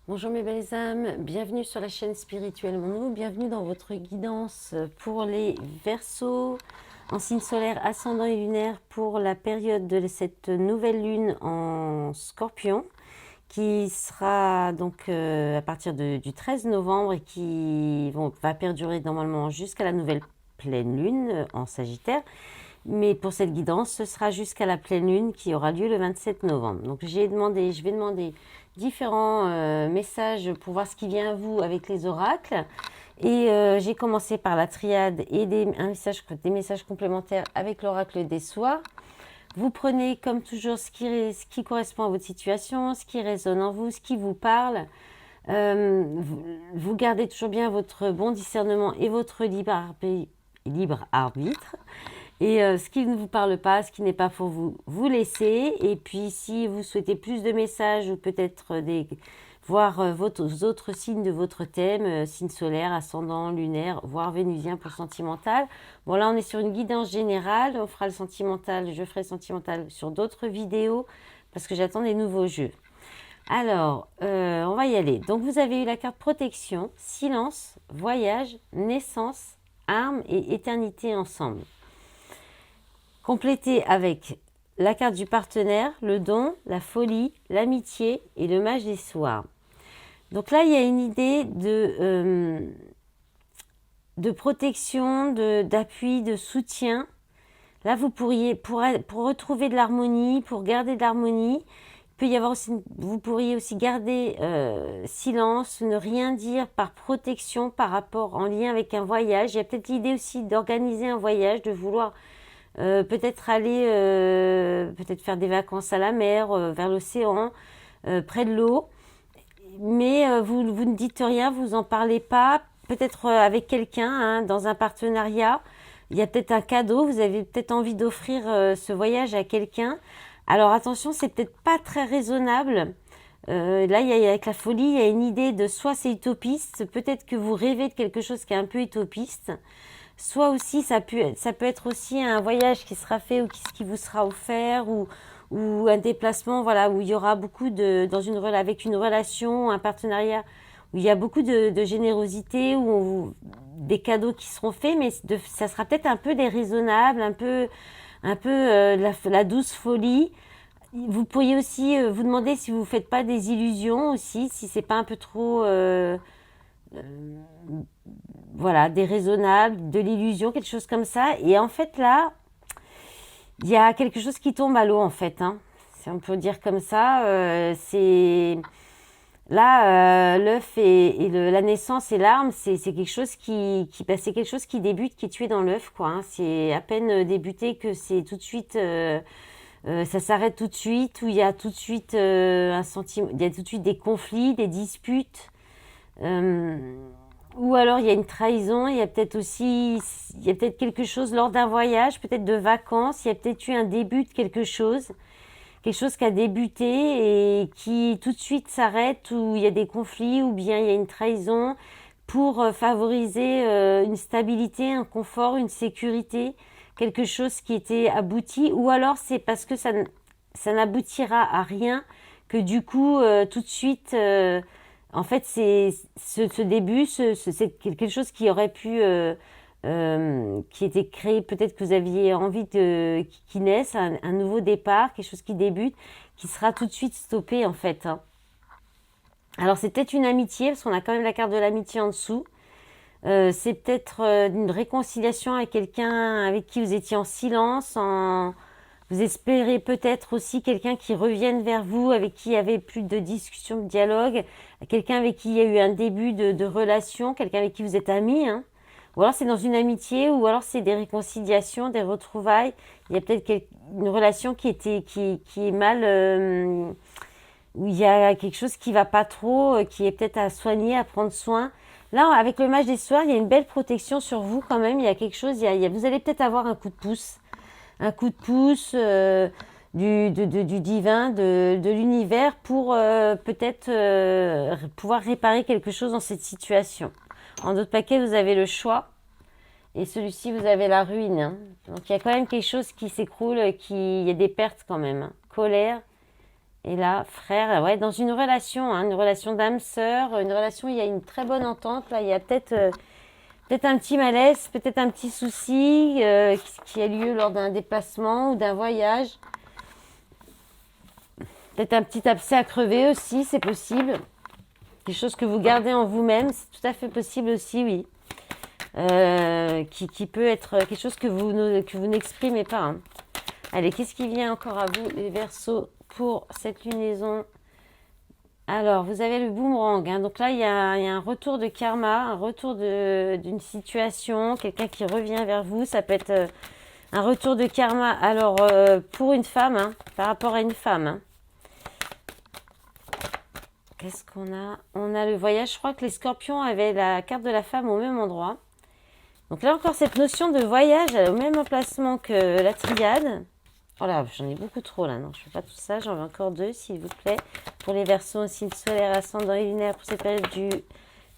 Bonjour mes belles âmes, bienvenue sur la chaîne Spirituelle Mon Nous, bienvenue dans votre guidance pour les Verseaux en signe solaire, ascendant et lunaire pour la période de cette nouvelle lune en Scorpion qui sera donc à partir du 13 novembre et qui va perdurer normalement jusqu'à la nouvelle pleine lune en Sagittaire. Mais pour cette guidance, ce sera jusqu'à la pleine lune qui aura lieu le 27 novembre. Donc je vais demander différents messages pour voir ce qui vient à vous avec les oracles. Et j'ai commencé par la triade et des messages complémentaires avec l'oracle des soirs. Vous prenez comme toujours ce qui correspond à votre situation, ce qui résonne en vous, ce qui vous parle. Vous gardez toujours bien votre bon discernement et votre libre arbitre. Et ce qui ne vous parle pas, ce qui n'est pas pour vous, vous laissez. Et puis si vous souhaitez plus de messages ou peut-être voir vos autres signes de votre thème, signe solaire, ascendant, lunaire, voire vénusien pour sentimental. Bon là on est sur une guidance générale, on fera le sentimental, je ferai le sentimental sur d'autres vidéos parce que j'attends des nouveaux jeux. Alors, on va y aller. Donc vous avez eu la carte protection, silence, voyage, naissance, armes et éternité ensemble. Complété avec la carte du partenaire, le don, la folie, l'amitié et le mage des soirs. Donc là, il y a une idée de protection, d'appui, de soutien. Là, vous pourriez, pour retrouver de l'harmonie, pour garder de l'harmonie, vous pourriez aussi garder silence, ne rien dire par protection par rapport en lien avec un voyage. Il y a peut-être l'idée aussi d'organiser un voyage, de vouloir peut-être aller peut-être faire des vacances à la mer, vers l'océan, près de l'eau. Mais vous ne dites rien, vous en parlez pas. Peut-être avec quelqu'un, hein, dans un partenariat. Il y a peut-être un cadeau, vous avez peut-être envie d'offrir ce voyage à quelqu'un. Alors attention, c'est peut-être pas très raisonnable. Là, avec la folie, il y a une idée de soit c'est utopiste, peut-être que vous rêvez de quelque chose qui est un peu utopiste. Soit aussi, ça peut être aussi un voyage qui sera fait ou qui vous sera offert ou un déplacement, voilà, où il y aura beaucoup avec une relation, un partenariat, où il y a beaucoup de générosité, des cadeaux qui seront faits, mais ça sera peut-être un peu déraisonnable, un peu la douce folie. Vous pourriez aussi vous demander si vous ne faites pas des illusions aussi, si c'est pas un peu trop voilà, déraisonnable, de l'illusion, quelque chose comme ça. Et en fait, là, il y a quelque chose qui tombe à l'eau, en fait. Hein. Si on peut dire comme ça, c'est... Là, l'œuf la naissance et l'arme, c'est quelque chose c'est quelque chose qui débute, qui est tué dans l'œuf, quoi. Hein. C'est à peine débuté que c'est tout de suite... ça s'arrête tout de suite, où il y a tout de suite un sentiment... Il y a tout de suite des conflits, des disputes... ou alors il y a une trahison, il y a peut-être quelque chose lors d'un voyage, peut-être de vacances, il y a peut-être eu un début de quelque chose qui a débuté et qui tout de suite s'arrête, où il y a des conflits, ou bien il y a une trahison pour favoriser une stabilité, un confort, une sécurité, quelque chose qui était abouti, ou alors c'est parce que ça n'aboutira à rien, que du coup tout de suite... en fait, c'est ce début, c'est quelque chose qui aurait pu, qui était créé, peut-être que vous aviez envie qui naisse, un nouveau départ, quelque chose qui débute, qui sera tout de suite stoppé en fait. Hein. Alors c'est peut-être une amitié, parce qu'on a quand même la carte de l'amitié en dessous. C'est peut-être une réconciliation avec quelqu'un avec qui vous étiez en silence, vous espérez peut-être aussi quelqu'un qui revienne vers vous, avec qui il y avait plus de discussion, de dialogue, quelqu'un avec qui il y a eu un début de relation, quelqu'un avec qui vous êtes amis, hein. Ou alors c'est dans une amitié, ou alors c'est des réconciliations, des retrouvailles. Il y a peut-être une relation qui est mal, où il y a quelque chose qui va pas trop, qui est peut-être à soigner, à prendre soin. Là, avec le mage des soirs, il y a une belle protection sur vous quand même. Il y a quelque chose, vous allez peut-être avoir un coup de pouce. Un coup de pouce du divin, de l'univers pour peut-être pouvoir réparer quelque chose dans cette situation. En d'autres paquets, vous avez le choix et celui-ci, vous avez la ruine. Hein. Donc il y a quand même quelque chose qui s'écroule, il y a des pertes quand même. Hein. Colère Et là, frère, ouais, dans une relation d'âme-sœur, une relation où il y a une très bonne entente. Là, il y a peut-être un petit malaise, peut-être un petit souci qui a lieu lors d'un déplacement ou d'un voyage. Peut-être un petit abcès à crever aussi, c'est possible. Des choses que vous gardez en vous-même, c'est tout à fait possible aussi, oui. Qui peut être quelque chose que vous n'exprimez pas. Hein. Allez, qu'est-ce qui vient encore à vous, les Verseaux, pour cette lunaison? Alors, vous avez le boomerang. Hein. Donc là, il y a un retour de karma, un retour d'une situation, quelqu'un qui revient vers vous. Ça peut être un retour de karma. Alors, pour une femme, hein, par rapport à une femme. Hein. Qu'est-ce qu'on a? On a le voyage. Je crois que les scorpions avaient la carte de la femme au même endroit. Donc là encore, cette notion de voyage au même emplacement que la triade. Oh là, j'en ai beaucoup trop là. Non, je ne fais pas tout ça. J'en veux encore 2, s'il vous plaît. Pour les Verseaux aussi, le solaire, ascendant et lunaire pour cette période du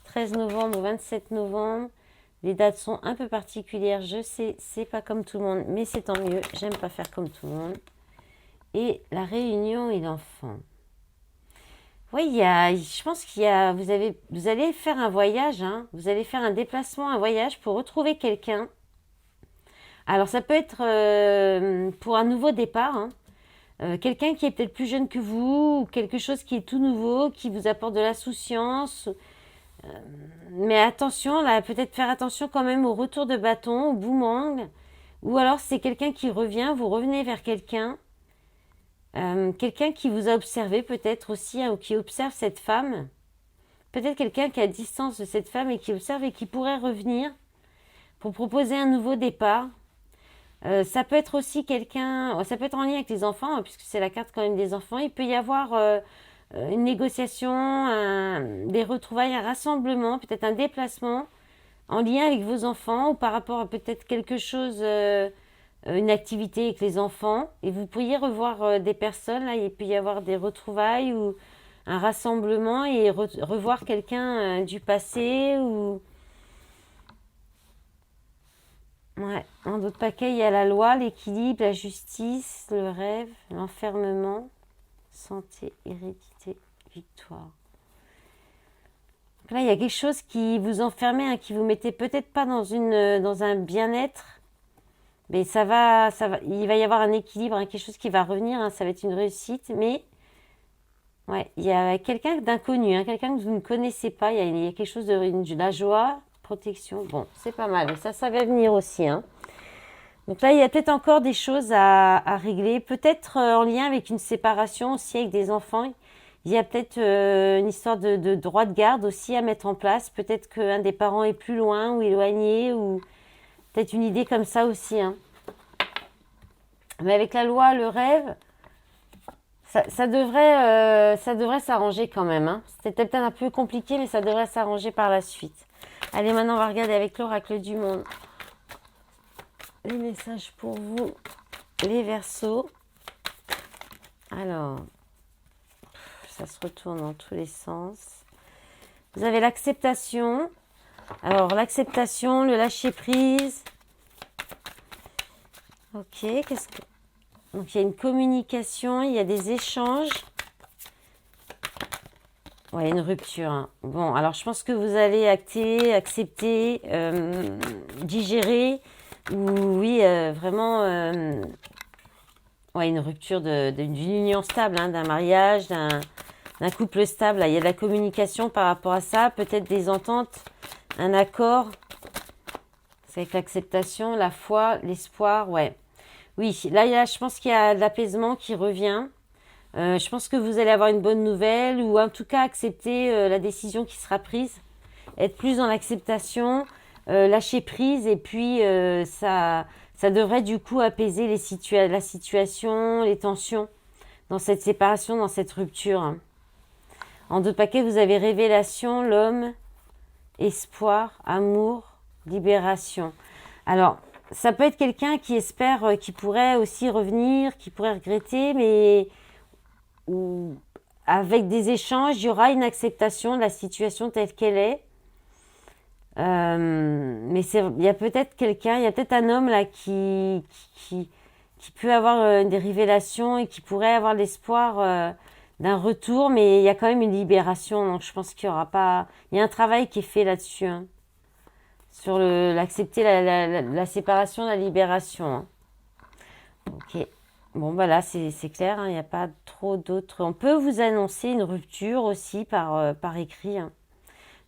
13 novembre au 27 novembre. Les dates sont un peu particulières. Je sais, c'est pas comme tout le monde, mais c'est tant mieux. J'aime pas faire comme tout le monde. Et la réunion et l'enfant. Oui, je pense vous allez faire un voyage, hein. Vous allez faire un déplacement, un voyage pour retrouver quelqu'un. Alors, ça peut être pour un nouveau départ, hein. Quelqu'un qui est peut-être plus jeune que vous, ou quelque chose qui est tout nouveau, qui vous apporte de l'insouciance. Mais attention, là, peut-être faire attention quand même au retour de bâton, au boomerang. Ou alors, c'est quelqu'un qui revient, vous revenez vers quelqu'un. Quelqu'un qui vous a observé peut-être aussi, hein, ou qui observe cette femme. Peut-être quelqu'un qui est à distance de cette femme et qui observe et qui pourrait revenir pour proposer un nouveau départ. Ça peut être aussi ça peut être en lien avec les enfants, hein, puisque c'est la carte quand même des enfants. Il peut y avoir une négociation, des retrouvailles, un rassemblement, peut-être un déplacement en lien avec vos enfants ou par rapport à peut-être quelque chose, une activité avec les enfants. Et vous pourriez revoir des personnes, là, il peut y avoir des retrouvailles ou un rassemblement et revoir quelqu'un du passé ou... Ouais, en d'autres paquets, il y a la loi, l'équilibre, la justice, le rêve, l'enfermement, santé, hérédité, victoire. Donc là, il y a quelque chose qui vous enfermait, hein, qui vous mettait peut-être pas dans un bien-être, mais il va y avoir un équilibre, hein, quelque chose qui va revenir, hein, ça va être une réussite, mais ouais, il y a quelqu'un d'inconnu, hein, quelqu'un que vous ne connaissez pas, il y a quelque chose de la joie, protection. Bon, c'est pas mal. Ça va venir aussi. Hein. Donc là, il y a peut-être encore des choses à régler. Peut-être en lien avec une séparation aussi avec des enfants. Il y a peut-être une histoire de droit de garde aussi à mettre en place. Peut-être qu'un des parents est plus loin ou éloigné ou peut-être une idée comme ça aussi. Hein. Mais avec la loi, le rêve, ça devrait s'arranger quand même. Hein. C'était peut-être un peu compliqué, mais ça devrait s'arranger par la suite. Allez, maintenant, on va regarder avec l'oracle du monde. Les messages pour vous, les Verseaux. Alors, ça se retourne dans tous les sens. Vous avez l'acceptation. Alors, l'acceptation, le lâcher-prise. Ok, donc, il y a une communication, il y a des échanges. Ouais, une rupture. Hein. Bon, alors je pense que vous allez accepter, digérer, ou oui, vraiment, ouais, une rupture d'une union stable, hein, d'un mariage, d'un couple stable. Là, il y a de la communication par rapport à ça, peut-être des ententes, un accord. C'est avec l'acceptation, la foi, l'espoir, ouais. Oui, là, je pense qu'il y a de l'apaisement qui revient. Je pense que vous allez avoir une bonne nouvelle ou en tout cas accepter la décision qui sera prise, être plus dans l'acceptation, lâcher prise et puis ça devrait du coup apaiser la situation, les tensions dans cette séparation, dans cette rupture. Hein. En deux paquets, vous avez révélation, l'homme, espoir, amour, libération. Alors, ça peut être quelqu'un qui espère, qui pourrait aussi revenir, qui pourrait regretter, mais... où avec des échanges, il y aura une acceptation de la situation telle qu'elle est. Mais il y a peut-être quelqu'un, il y a peut-être un homme là qui peut avoir des révélations et qui pourrait avoir l'espoir d'un retour, mais il y a quand même une libération. Donc, je pense qu'il y aura pas... Il y a un travail qui est fait là-dessus, hein, sur l'accepter la séparation, la libération, hein. Ok. Bon, bah là, c'est clair, hein, il n'y a pas trop d'autres... On peut vous annoncer une rupture aussi par écrit, hein.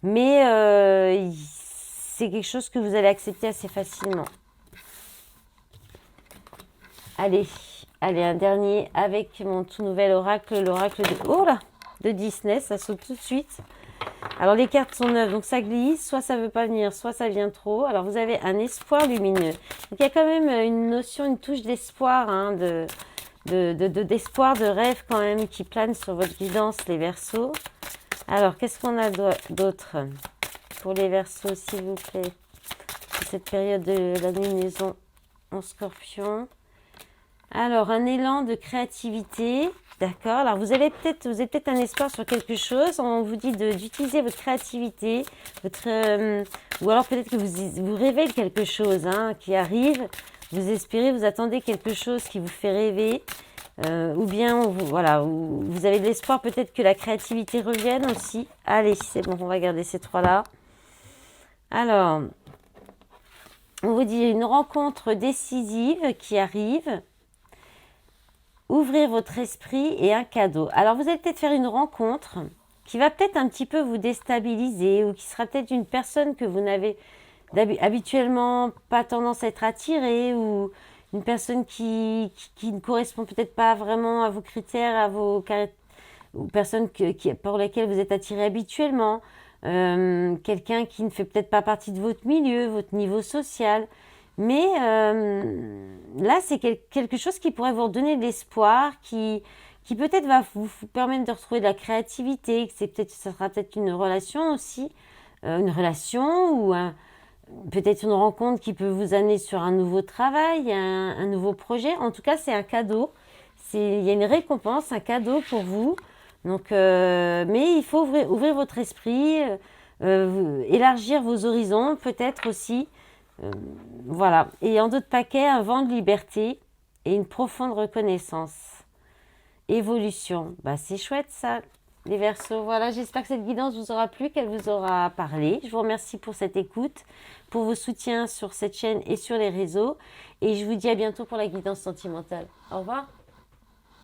Mais c'est quelque chose que vous allez accepter assez facilement. Allez, allez, un dernier avec mon tout nouvel oracle, l'oracle de... Oh là, de Disney, ça saute tout de suite. Alors les cartes sont neuves, donc ça glisse, soit ça veut pas venir, soit ça vient trop. Alors vous avez un espoir lumineux. Donc il y a quand même une notion, une touche d'espoir, hein, d'espoir, de rêve quand même qui plane sur votre guidance, les Verseaux. Alors qu'est-ce qu'on a d'autre pour les Verseaux, s'il vous plaît, pour cette période de la lunaison en Scorpion? Alors, un élan de créativité, d'accord. Alors, vous avez peut-être un espoir sur quelque chose. On vous dit d'utiliser votre créativité, ou alors peut-être que vous rêvez de quelque chose, hein, qui arrive. Vous espérez, vous attendez quelque chose qui vous fait rêver, ou bien, voilà, vous avez de l'espoir peut-être que la créativité revienne aussi. Allez, c'est bon, on va garder ces trois-là. Alors, on vous dit une rencontre décisive qui arrive. Ouvrir votre esprit et un cadeau. Alors, vous allez peut-être faire une rencontre qui va peut-être un petit peu vous déstabiliser ou qui sera peut-être une personne que vous n'avez habituellement pas tendance à être attiré ou une personne qui ne correspond peut-être pas vraiment à vos critères, ou personnes pour lesquelles vous êtes attiré habituellement. Quelqu'un qui ne fait peut-être pas partie de votre milieu, votre niveau social. Mais là, c'est quelque chose qui pourrait vous redonner de l'espoir, qui peut-être va vous permettre de retrouver de la créativité, que ça sera peut-être une relation aussi, une relation ou peut-être une rencontre qui peut vous amener sur un nouveau travail, un nouveau projet. En tout cas, c'est un cadeau. Il y a une récompense, un cadeau pour vous. Donc, mais il faut ouvrir votre esprit, élargir vos horizons, peut-être aussi. Voilà. Et en d'autres paquets, un vent de liberté et une profonde reconnaissance. Évolution. Bah, c'est chouette ça, les Verseaux. Voilà, j'espère que cette guidance vous aura plu, qu'elle vous aura parlé. Je vous remercie pour cette écoute, pour vos soutiens sur cette chaîne et sur les réseaux. Et je vous dis à bientôt pour la guidance sentimentale. Au revoir.